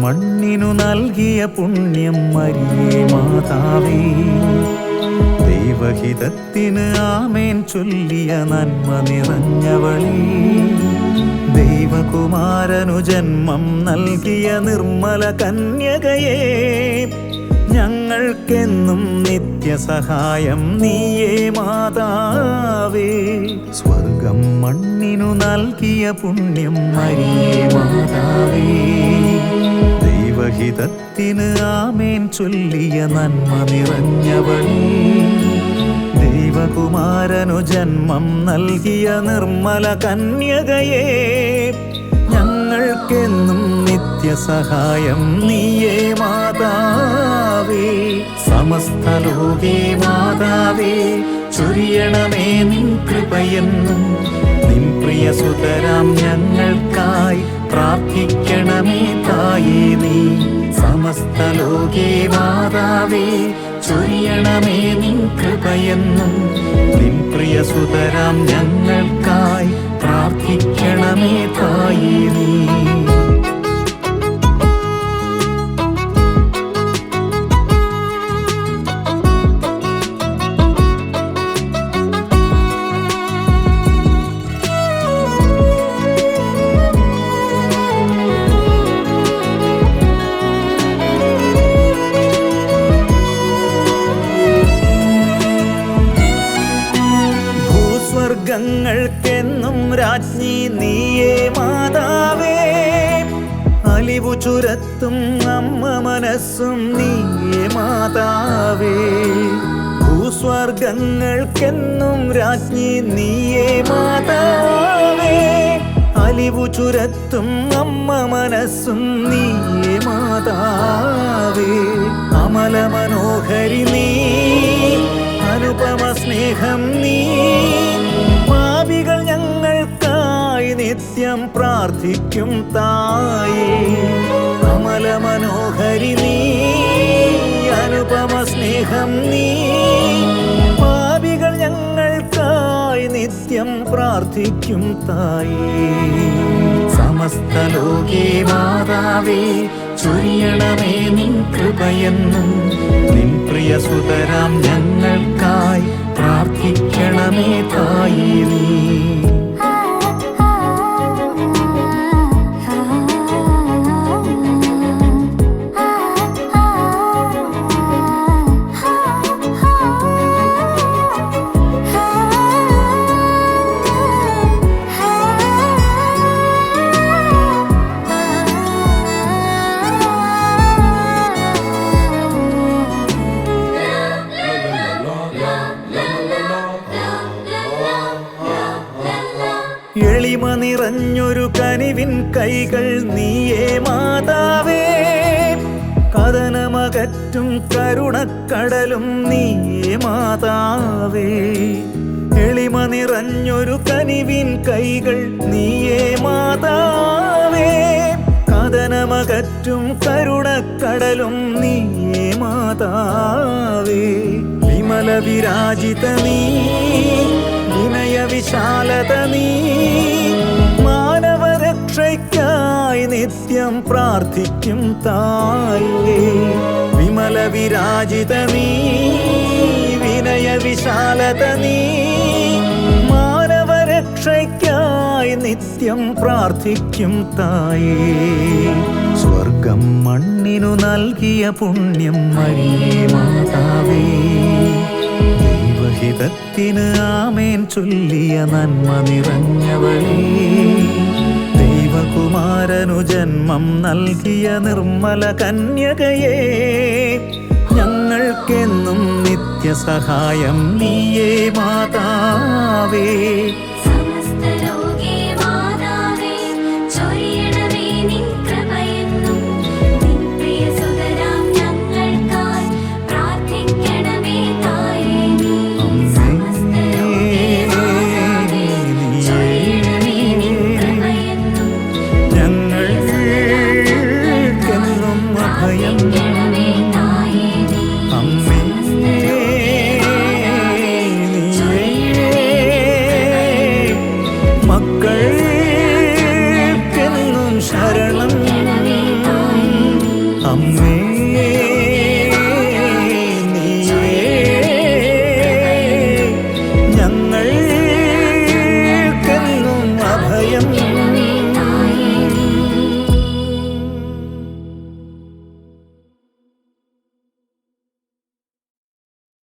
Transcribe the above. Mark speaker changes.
Speaker 1: മണ്ണിനു നൽകിയ പുണ്യം മരിയേ മാതാവേ, ദൈവഹിതത്തിന് ആമേൻ ചൊല്ലിയ നന്മ നിറഞ്ഞവളേ, ദൈവകുമാരനു ജന്മം നൽകിയ നിർമ്മല കന്യകയേ, ഞങ്ങൾക്കെന്നും നിത്യസഹായം നീയേ മാതാവേ. സ്വർഗം മണ്ണിനു നൽകിയ പുണ്യം മരിയേ മാതാവേ, ദൈവഹിതത്തിന് ആമേൻ ചൊല്ലിയ നന്മ നിറഞ്ഞവളേ, ദൈവകുമാരനു ജന്മം നൽകിയ നിർമ്മല കന്യകയേ, ഞങ്ങൾക്കെന്നും നിത്യസഹായം നീയേ മാതാവേ. സമസ്തലോകേ മാതാവേ, ചൊരിയണമേ നിൻ കൃപയെന്നും, നിൻ പ്രിയസുതരാം ഞങ്ങൾക്കായി പ്രാർത്ഥിക്കണമേ തായേ നീ. സമസ്തലോകേ മാതാവേ, ചൊരിയണമേ നിൻ കൃപയെന്നും, നിൻ പ്രിയസുതരാം ഞങ്ങൾക്കായി പ്രാർത്ഥിക്കണമേ തായേ നീ. സ്വർഗങ്ങൾക്കെന്നും രാജ്ഞി നീയേ മാതാവേ, അലിവു ചുരത്തും അമ്മ മനസ്സും നീയേ മാതാവേ. ഭൂസ്വർഗങ്ങൾക്കെന്നും രാജ്ഞി നീയേ മാതാവേ, അലിവു ചുരത്തും അമ്മ മനസ്സും നീയേ മാതാവേ. അമല മനോഹരി നീ, അനുപമ സ്നേഹം നീ, പാപികൾ ഞങ്ങൾക്കായി നിത്യം പ്രാർത്ഥിക്കും തായേ. അമല മനോഹരി നീ, അനുപമ സ്നേഹം നീ, പാപികൾ ഞങ്ങൾക്കായി നിത്യം പ്രാർത്ഥിക്കും തായേ. സമസ്തലോകേ മാതാവേ, ചൊരിയണമേ നിൻ കൃപയെന്നും, നിൻ പ്രിയസുതരാം ഞങ്ങൾക്കായി പ്രാർത്ഥിക്കണമേ തായേ നീ. എളിമ നിറഞ്ഞൊരു കനിവിൻ കൈകൾ നീയേ മാതാവേ, കഥനമകറ്റും കരുണക്കടലും നീയേ മാതാവേ. എളിമ നിറഞ്ഞൊരു കനിവിൻ കൈകൾ നീയേ മാതാവേ, കഥനമകറ്റും കരുണക്കടലും നീയേ മാതാവേ. വിമല വിരാജിത നീ, വിനയ വിശാലത നീ, മാനവരക്ഷയ്ക്കായി നിത്യം പ്രാർത്ഥിക്കും തായേ. വിമല വിരാജിത നീ, വിനയ വിശാലത നീ, മാനവരക്ഷയ്ക്കായി നിത്യം പ്രാർത്ഥിക്കും തായേ. സ്വർഗം മണ്ണിനു നൽകിയ പുണ്യം മരിയേ മാതാവേ, ദൈവഹിതത്തിന് ആമേൻ ചൊല്ലിയ നന്മ നിറഞ്ഞവളേ, ദൈവകുമാരനു ജന്മം നൽകിയ നിർമ്മല കന്യകയേ, ഞങ്ങൾക്കെന്നും നിത്യസഹായം നീയേ മാതാവേ. അമ്മേ